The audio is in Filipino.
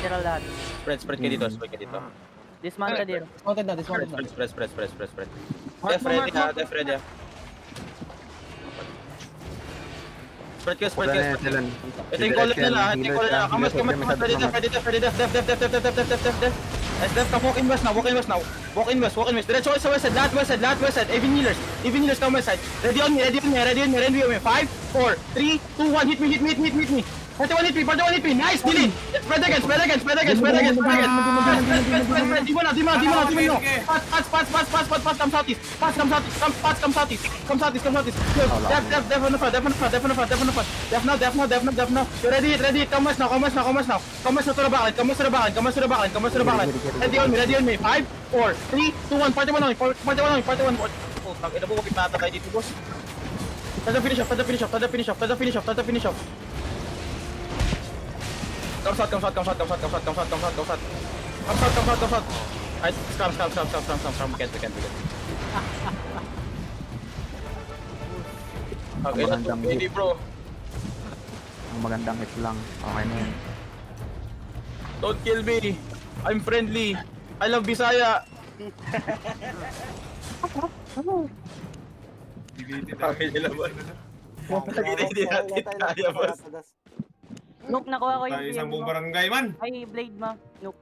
Literal lahat. Spread kayo dito, spread kayo dito. Dismount ka dito. Dismounted na, dismounted na. Spread. Def ready ha, def ready ha. Spread kayo. Ito yung call nila, ito yung call nila. Kamas, ready, def. Def, walk in west now. Walk in west. Diretso kayo sa west side, lahat west side. Even healers come west side. Ready on me. 5, 4, 3, 2, 1, hit me. 41 hit me. Nice, delay. Spread again. Di mo na. Pass, come southeast. Come southeast. Def on the front. You're ready. Come west now. Come west to the backline. Ready on me. 5, 4, 3, 2, 1. Party 1 only. Oh, ina po, wakit nata kayo dito, boss. Tada finish off. Come south. Ay, scram. We can. Okay, Magandang ready, bro. Ang magandang hit lang. Okay na yun. Don't kill me. I'm friendly. I love Bisaya. Okay, nila ba? Hindi natin kaya, boss. Nook, nakuha ko yung Tayo isang buong barangay man. Ay, blade mo. Nook.